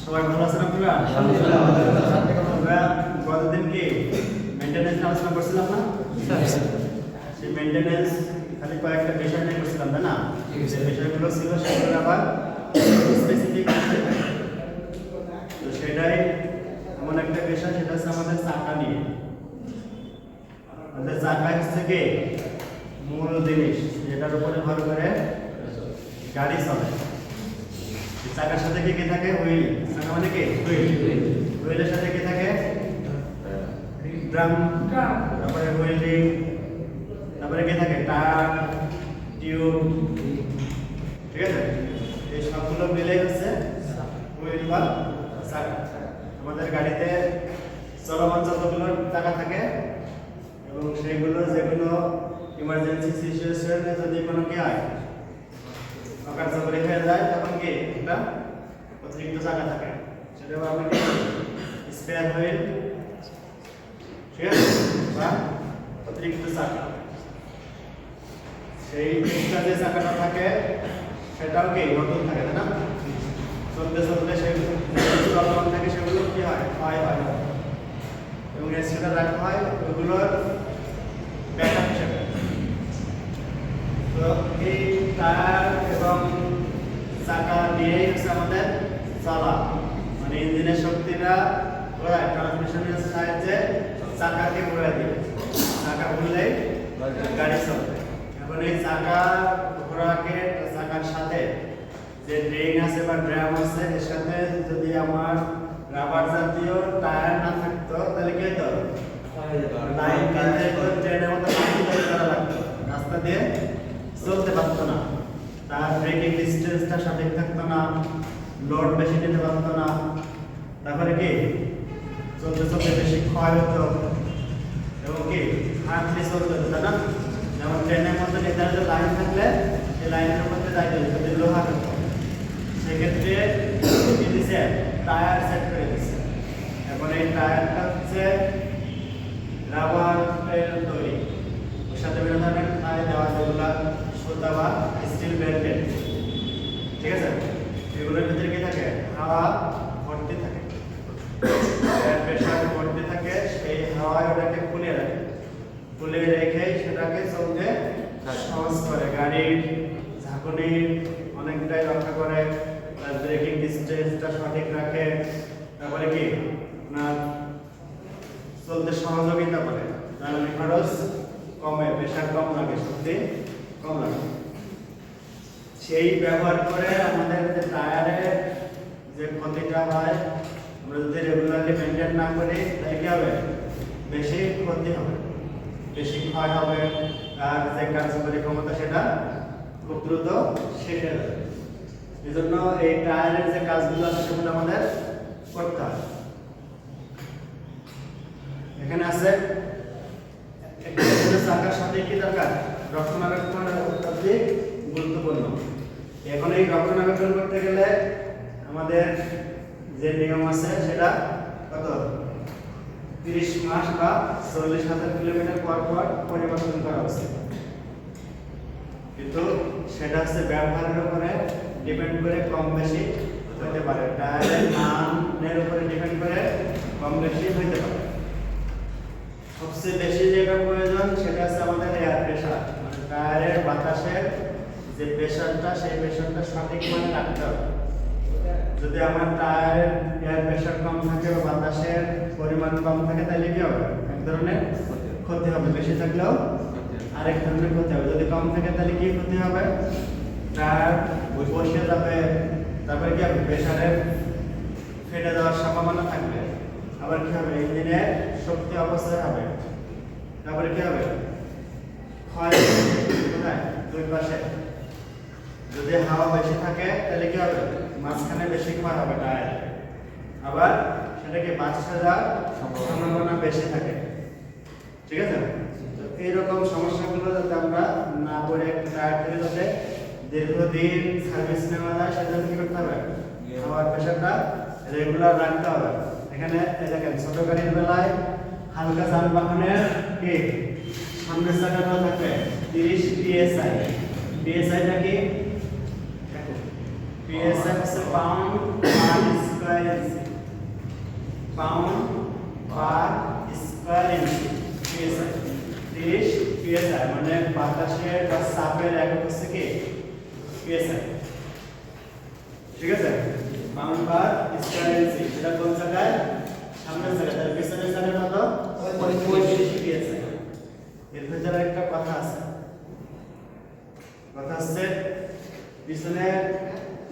সবাই ভালো আছেন আপনারা? আমরা গতদিন কি মেইনটেনেন্স আলোচনা করছিলাম না? সেই মেইনটেনেন্স খালি কয়েকটা বিষয় নিয়ে করছিলাম তাই না? যে বিষয়গুলো ছিল সেগুলো আবার স্পেসিফিক তো সেটাই এমন একটা বিষয়, সেটা হচ্ছে আমাদের চাকা নিয়ে। আমাদের চাকা হচ্ছে কি মূল জিনিস, যেটার উপরে ভর করে গাড়ি চলে। চাকার সাথে কি কি থাকে? হুইল। চাকা মানে কি? হুইল। হুইলের সাথে কি থাকে? ড্রাম। তারপরে হুইল রিং। তারপরে কি থাকে? Tyre, tube. ঠিক আছে? এই সবগুলো মিলে হচ্ছে হুইল বা চাকা। আমাদের গাড়িতে চলমান যতগুলো চাকা থাকে এবং সেগুলো যেগুলো ইমার্জেন্সি সিচুয়েশনে যদি কোনো কি হয়, অকার্যকরী হয়ে যায়, তখন কি একটা অতিরিক্ত চাকা থাকে, সেটাও আমরা কি স্পেয়ার হুইল, ঠিক আছে, বা অতিরিক্ত চাকা। সেই এক্সট্রা যে চাকাটা থাকে সেটাও কি নতুন থাকে, তাই না? চলতে চলতে সেগুলো চলমান থাকে, সেগুলো কি হয়? ক্ষয় হয় এবং এক্সট্রা রাখা হয় ওগুলোর ব্যাকআপ হিসেবে। তো এই টায়ার এবং চাকা দিয়েই হচ্ছে আমাদের চলা, মানে ইঞ্জিনের শক্তিটা ঘোরায় ট্রান্সমিশনের সাহায্যে চাকাকে ঘোরায় দিবে। চাকা ঘুরলেই গাড়ি চলবে। এখন এই চাকা ঘোরাকে চাকার সাথে যে রিং আছে বা ড্রাম আছে, এর সাথে যদি আমার রাবার জাতীয় টায়ার না থাকতো তাহলে কি হতো? লাইন কাটতে ট্রেনের মতো লাইন তৈরি করা লাগতো, রাস্তা দিয়ে চলতে পারতো না, তার ব্রেকিং ডিস্টেন্সটা সঠিক থাকতো না, লোড বেশি নিতে পারতো না, তারপরে কি চলতে চলতে বেশি ক্ষয় হতো এবং কি হাঁটলে চলতে হতো, তাই না? যেমন ট্রেনের মধ্যে নির্ধারিত লাইন থাকলে সেই লাইনের মধ্যে যাইতে হতো, যদি লোহা থাকতো সেক্ষেত্রে কি দিছে? টায়ার সেট করে দিচ্ছে। এখন এই টায়ারটা হচ্ছে রাবার তৈরি, ওর সাথে বিভিন্ন ধরনের টায়ার দেওয়া, যেগুলো সুতা বা স্টিল বেল্টেড, ঠিক আছে? এগুলোর ভিতরে কি থাকে? হাওয়া ভর্তি থাকে, প্রেশার ভর্তি থাকে, সেই হাওয়ায় ওটাকে খুলে রাখে, খুলে রেখে সেটাকে চলতে সহজ করে, গাড়ির ঝাঁকুনি অনেকটাই রক্ষা করে, তার ব্রেকিং ডিস্টেন্সটা সঠিক রাখে, তারপরে কি আপনার চলতে সহযোগিতা করে, জ্বালানি খরচ কমে, প্রেশার কম লাগে, শক্তি কম লাগে। সেই ব্যবহার করে আমাদের যে টায়ারে যে ক্ষতিটা হয়, আমরা যদি রেগুলারলি মেনটেন না করি তাহলে কি হবে? বেশি ক্ষতি হবে, বেশি ক্ষয় হবে, আর যে কার্যকরী ক্ষমতা সেটা খুব দ্রুত শেষ হয়ে যাবে। এই জন্য এই টায়ারের যে কাজগুলো আছে সেগুলো আমাদের করতে হবে। এখানে আছে একটা চাকার সাথে কি দরকার? রক্ষণাবেক্ষণ অত্যধিক গুরুত্বপূর্ণ। এখন এই রক্ষণাবেক্ষণ করতে গেলে আমাদের যে নিয়ম আছে সেটা কত? 30 মাস বা 40,000 কিলোমিটার পর পর পরিবর্তন করা উচিত। কিন্তু সেটা হচ্ছে ব্যবহারের উপরে ডিপেন্ড করে কম বেশি হতে পারে, টায়ারের মানের উপরে ডিপেন্ড করে কম বেশি হতে পারে। সবচেয়ে বেশি যেটা প্রয়োজন সেটা হচ্ছে আমাদের এয়ার প্রেশার, মানে টায়ারের বাতাসের যে প্রেশারটা, সেই প্রেশারটা সঠিক মানে রাখতে হবে। যদি আমার টায়ারের এয়ার প্রেশার কম থাকে বা বাতাসের পরিমাণ কম থাকে তাহলে কি হবে? এক ধরনের ক্ষতি হবে, বেশি থাকলেও আরেক ধরনের ক্ষতি হবে। যদি কম থাকে তাহলে কি ক্ষতি হবে? টায়ার বসে যাবে, তারপরে কি হবে? প্রেশারের ফেটে যাওয়ার সম্ভাবনা থাকবে, আবার কি হবে? ইঞ্জিনের শক্তি অপচয় হবে, তারপরে কি হবে? ক্ষয় কোথায়? দুই পাশে। যদি হাওয়া বেশি থাকে তাহলে কি হবে? মাঝখানে বেশি ক্ষয় হবে টায়ার, আবার সেটাকে বাঁচতে যাওয়ার সম্ভাবনা বেশি থাকে, ঠিক আছে? তো এইরকম সমস্যাগুলো যাতে আমরা না পড়ে, টায়ার থেকে যাতে দীর্ঘদিন সার্ভিস নেওয়া যায় সেজন্য কি করতে হবে? হাওয়ার প্রেশারটা রেগুলার রাখতে হবে। এখানে দেখেন ছোট গাড়ির বেলায় হালকা যানবাহনের কি সামনের চাকাটা থাকবে 30 psi। psi টা কি? psi হচ্ছে পাউন্ড পার স্কয়ার ইঞ্চি, পাউন্ড পার স্কয়ার ইঞ্চি পিএসআই। 30 পিএসআই মানে বাতাসের বা চাপের একক হচ্ছে কি পিএসআই। ঠিক আছে, পাউন্ড পার স্কয়ার ইঞ্চি। সেটা কোন জায়গায়? সামনের জায়গায়। তার পিছনের জায়গায় কত? 35 পিএসআই। এর ভিতরে একটা কথা আছে, কথা হচ্ছে পিছনে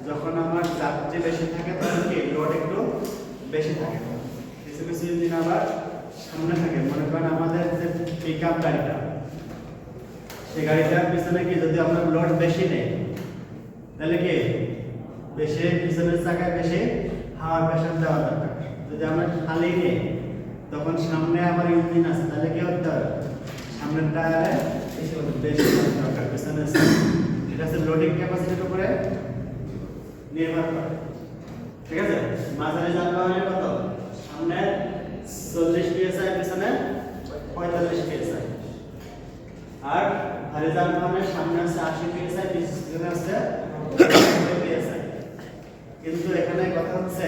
যখন আমার চাপটি বেশি থাকে তখন কি লোড একটু বেশি থাকে। কিছু কিছু ইঞ্জিন আবার সামনে থাকে। মনে করেন আমাদের যে পিকআপ গাড়িটা, সেই গাড়িটার পিছনে কি যদি আমরা লোড বেশি নেই তাহলে কি বেশি পিছনের চাকায় বেশি হাওয়ার প্রেশার দেওয়া দরকার। যদি আমরা খালি নেই তখন সামনে আমার ইঞ্জিন আছে তাহলে কি করতে হবে? সামনের টায়ারে বেশি দরকার পিছনের। এটা হচ্ছে লোডিং ক্যাপাসিটির উপরে নির্ভর করে। ঠিক আছে, মাঝারি যানবাহনের কত? সামনে 40 পিএসআই, পিছনে 45 পিএসআই। আর ভারী যানবাহনের সামনে আছে 80 পিএসআই, পিছনে আছে 90 পিএসআই। কিন্তু এখানে কথা হচ্ছে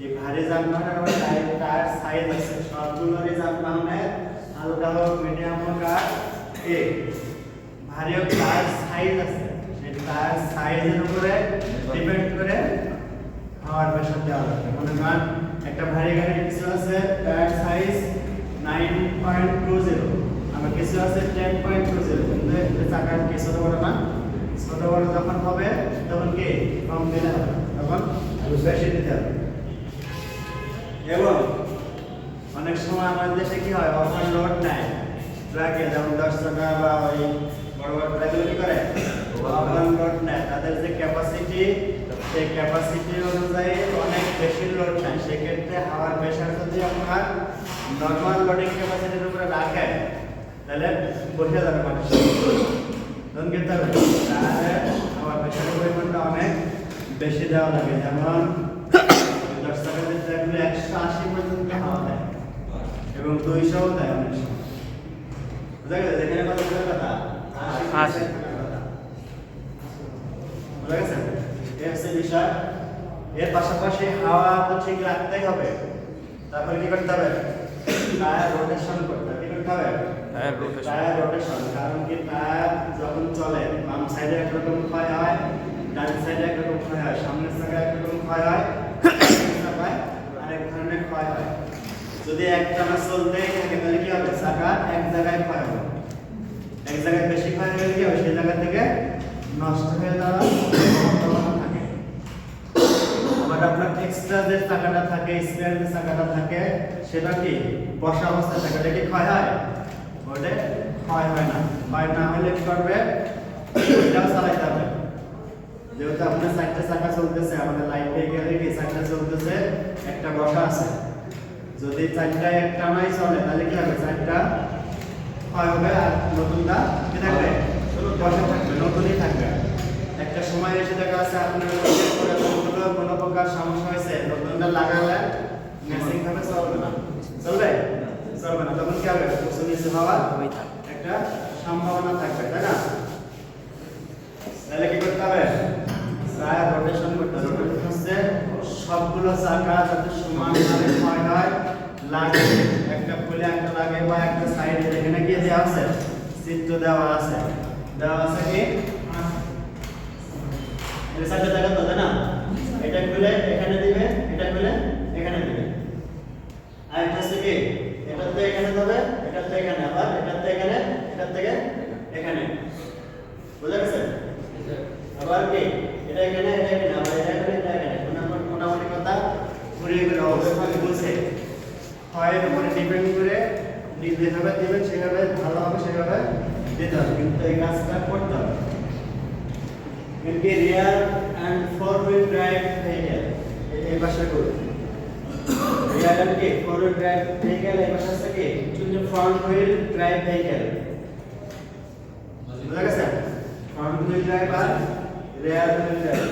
এই ভারী যানবাহনের আবার টায়ার সাইজ আছে। সবগুলোরই যানবাহনের হালকা হোক মিডিয়াম হোক আর ভারী হোক টায়ার সাইজ আছে। সেই টায়ার সাইজের উপরে ডিপেন্ড করে হাওয়ার প্রেশার দেওয়া হবে। মনে করেন একটা ভারী গাড়ির কিছু আছে টায়ার সাইজ 9.20, আবার কিছু আছে 10.20। কিন্তু এটা চাকার কি ছোট বড় না? ছোট বড় যখন হবে তখন কি কম দিলে হবে, তখন বেশি দিতে হবে। এবং অনেক সময় আমাদের দেশে কি হয়, ওভার লোড নেয় ট্রাকে, যেমন 10 টাকা বা ওই বড় বড় ট্রাকগুলো কি করে ওভার লোড নেয়। তাদের যে ক্যাপাসিটি, সেই ক্যাপাসিটি অনুযায়ী অনেক বেশি লোড নেয়। সেক্ষেত্রে হাওয়ার প্রেশার যদি আপনার নর্মাল লোডিং ক্যাপাসিটির উপরে রাখেন তাহলে বসে যাবে মানুষ। তখন কিন্তু তাহলে হাওয়ার প্রেশারের পরিমাণটা অনেক বেশি দেওয়া লাগে। যেমন 10 টাকা যে ট্রাকগুলো 180 পর্যন্ত হাওয়া দেয় এবং 200ও দেয় অনেক সময়। বুঝা গেছে? যেখানে কত কথা 80 বুঝা গেছে? এই হচ্ছে বিষয়। এর পাশাপাশি হাওয়া তো ঠিক রাখতেই হবে। তারপরে কি করতে হবে? টায়ার রোটেশন করতে হবে। কি করতে হবে? Tyre rotation. কারণ কি টায়ার যখন চলে বাম সাইডে একরকম ক্ষয় হয়, ডান সাইডে একরকম ক্ষয় হয়, সামনের চাকা একরকম ক্ষয় হয়, চাকায় আরেক ধরনের ক্ষয় হয়। যদি একটানা চলতেই থাকে তাহলে কি হবে? চাকা এক জায়গায় ক্ষয় হবে। এক জায়গায় বেশি ক্ষয় হলে কি হবে? সেই জায়গা থেকে নষ্ট হয়ে যাওয়ার সম্ভাবনা থাকে। আবার আপনার এক্সট্রা যে চাকাটা থাকে, স্পেয়ার যে চাকাটা থাকে, সেটা কি বসা অবস্থায় থাকে, এটা কি ক্ষয় হয়? ওটা ক্ষয় হয় না। ক্ষয় না হলে কি করবে? ওইটাও চালাইতে হবে। যেহেতু আপনার 4টা চাকা চলতেছে, আমাদের লাইট ভেহিকেলের কি 4টা চলতেছে, একটা বসা আছে। যদি 4টা একটানাই চলে তাহলে কি হবে? 4টা ক্ষয় হবে আর নতুনটা কি থাকবে? বসা থাকবে, নতুনই থাকবে। একটা সময় এসে দেখা যাচ্ছে আপনার কোনো প্রকার সমস্যা হয়েছে, নতুনটা লাগালে ম্যাচিং ভাবে চলবে না। চলবে? চলবে না। তখন কি হবে? উঁচু নিচু হওয়ার একটা সম্ভাবনা থাকবে, তাই না? তাহলে কি করতে হবে? টায়ার রোটেশন করতে হবে। রোটেশন হচ্ছে সবগুলো চাকা যাতে সমানভাবে ক্ষয় হয়, লাগে, একটা খুলে একটা লাগে বা একটা সাইডে যেখানে গিয়ে দেওয়া আছে চিত্র দেওয়া আছে কি এই সাইডে দেখা তো, তাই না? এটা খুলে এখানে দিবে, এটা খুলে এখানে দিবে। আর এটা হচ্ছে কি এটাতে এখানে দেবে, এটাতে এখানে, আবার এটাতে এখানে, এটার থেকে এখানে। বুঝা গেছে? আবার কি এটা এখানে, এটা এখানে, আবার এটা এখানে, এটা এখানে। মোটামুটি কথা ঘুরিয়ে ঘুরে অবস্থান বলছে ক্ষয়ের উপরে ডিপেন্ড করে যেভাবে দেবেন সেভাবে ভালো হবে, সেভাবে দিতে হবে। কিন্তু এই কাজটা করতে হবে। কিন্তু rear and four wheel drive vehicle এই পাশে করুন। রিয়ার অ্যান্ড কি ফোর হুইল ড্রাইভ ভেহিকেল এই পাশে আছে কি ফ্রন্ট হুইল ড্রাইভ ভেহিকেল। বুঝা গেছে? ফ্রন্ট হুইল ড্রাইভ আর রিয়ার হুইল ড্রাইভ।